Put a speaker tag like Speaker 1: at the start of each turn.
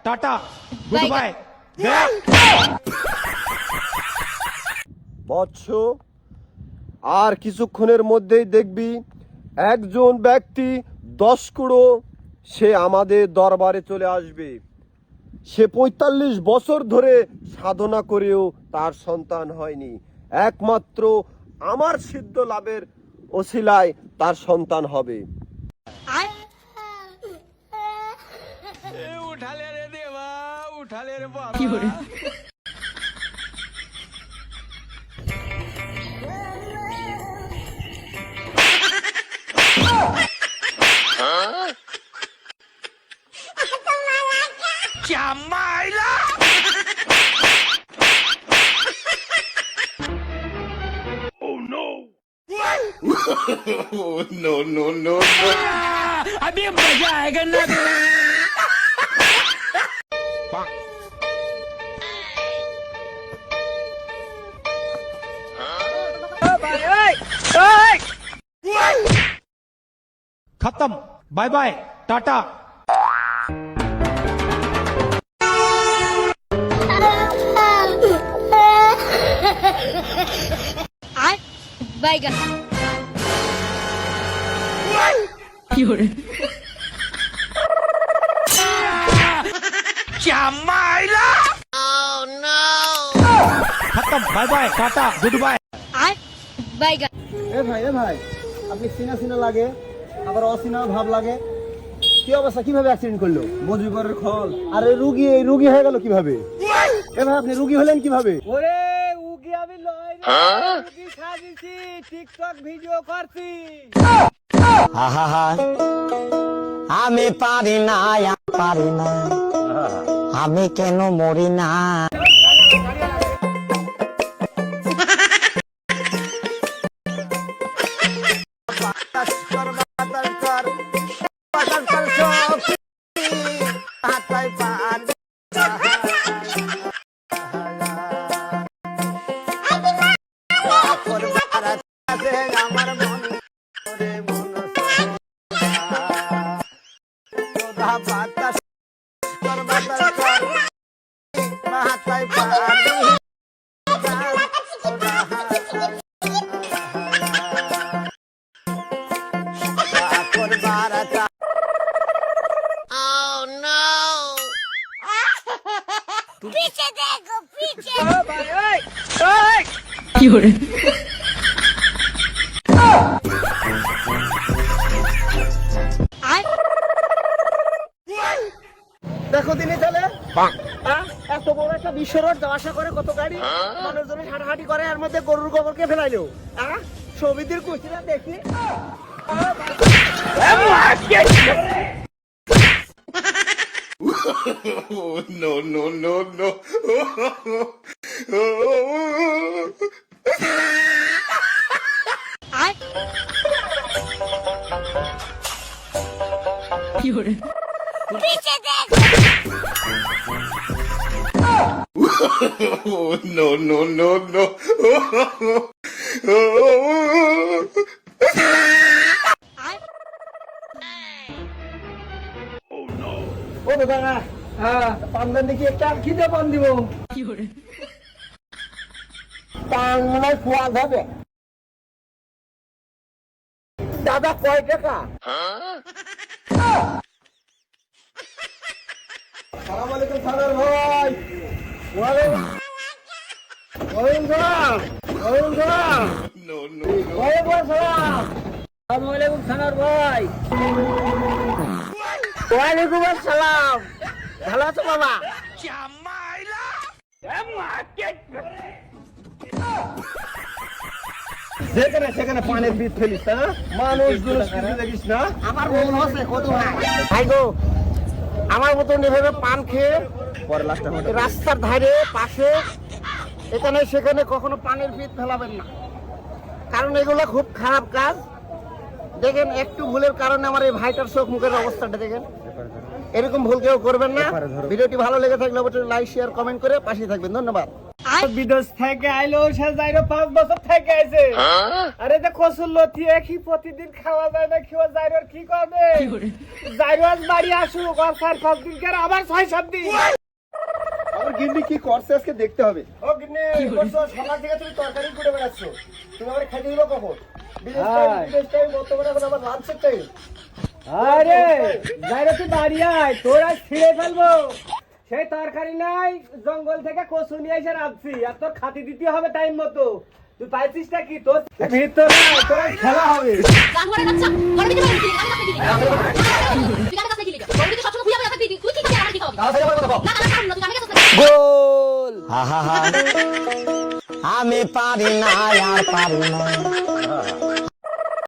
Speaker 1: Tata, good bye.
Speaker 2: বৎস, আর কিছুক্ষণের মধ্যেই দেখবি একজন ব্যক্তি 10 কুড়ো সে আমাদের দরবারে চলে আসবে। সে 45 বছর ধরে সাধনা করেও তার সন্তান হয়নি, একমাত্র আমার সিদ্ধ লাভের ওসিলায় তার সন্তান হবে।
Speaker 1: উঠালে রে দেবা, উঠালে রে বাবা। Chamaila! Oh no!
Speaker 3: Oh, no, no, no, no.
Speaker 1: अभी मजा आएगा ना। खत्म, बाय बाय, टाटा।
Speaker 4: बैगन
Speaker 1: Chamaila!
Speaker 4: Oh no!
Speaker 1: खत्म, bye bye, ta-ta, goodbye.
Speaker 4: बैगन
Speaker 2: এ ভাই আপনি সিনা সিনা লাগে, আবার অসিনা ভাব লাগে, কি অবস্থা? কিভাবে অ্যাক্সিডেন্ট করলো? মজুগরের খল। আরে রুগী হয়ে গেল কিভাবে? এ ভাই আপনি রুগী হলেন কিভাবে?
Speaker 5: ওরে উগি আমি লয় রে, উগি সাজিছি, টিকটক ভিডিও করছি।
Speaker 6: আমি পারি না, আমি কেন মরি না।
Speaker 4: Oh no! पीछे देखो पीछे
Speaker 5: দেখো দিনে চলে এত বড় একটা বিশ্ব রোড যাওয়া আসা করে, কত গাড়ি মানুষজনের হাঁটাহাঁটি করে, এর মধ্যে গরুর গোবরকে ফেলাইলো। সবিতির কুচিরা দেখি
Speaker 3: Oh, no, no, no, no.
Speaker 4: पीछे देखो
Speaker 3: Oh, no, no, no, no.
Speaker 5: ও দাদা, পান দেন দেখি একটা, খিদে পান দিব। পান মনে হয় সোয়াদ হবে। দাদা কয় টাকা? সালাম আলাইকুম সালার ভাই। ওয়ালাইকুম সালাম। ওয়ালাইকুম সালাম।
Speaker 3: No, no, no.
Speaker 5: ওয়ালাইকুম সালাম। আসসালামু আলাইকুম সালার ভাই। ওয়ালাইকুম আসসালাম। ভালো আছো বাবা?
Speaker 1: Chamaila!
Speaker 2: সেখানে পানের বীজ ফেলিস না, মানুষ দেখিস না।
Speaker 5: আমার মন হচ্ছে কত ভাই গো, আমার মতন এভাবে পান খেয়ে
Speaker 2: পরে লাস্টটা
Speaker 5: রাস্তার ধারে পাশে এখানে সেখানে কখনো পানের পিট ফেলাবেন না, কারণ এগুলো খুব খারাপ কাজ। দেখেন একটু ভুলের কারণে আমার এই ভাইটার চোখ মুখের অবস্থাটা দেখেন, এরকম ভুল কেউ করবেন না। ভিডিওটি ভালো লেগে থাকলে অবশ্যই লাইক শেয়ার কমেন্ট করে পাশে থাকবেন। ধন্যবাদ। বিদেশ থেকে আইলো সে যাইরো 5 বছর থেকে আইছে। আরে যে কসুর লতি একই প্রতিদিন খাওয়া যায় না, খাওয়া যাইরো আর কি করবে? যাইরো আজ বাড়ি আসুক আর 4-5 দিন করে আবার 6-7 দিন।
Speaker 2: আমার গিন্নি কি করছে আজকে দেখতে হবে।
Speaker 5: ও গিন্নি করছো সকাল থেকে তুমি তরকারি করে বেড়াচ্ছ, তুমি আমার খাইতে দিলো কখন? বিদেশ টাইম বর্তমানে এখন আমার লাঞ্চের টাইম। আরে যাইরো তুই বাড়ি আয়, তোর আজ ছিঁড়ে ফেলবো। সেই তরকারি নাই, জঙ্গল থেকে কচু নিয়ে এসে রাখছি, আর তোর খাতি দিতে হবে টাইম মতো। তুই পাইছিস না কি? তোর ভিতরে তোর খেলা হবে।
Speaker 7: জানোয়ারের বাচ্চা ঘরে দিতে পারবি তুই কাছে দিবি তুই কাছে দিবি ঘরে দিতে সবসময় খুঁজে বেড়াতে দিবি তুই কি করে আমার কি খাওয়াবি না না তুই আমি কাছে
Speaker 6: গোল। আমি পারি না আর পারি না।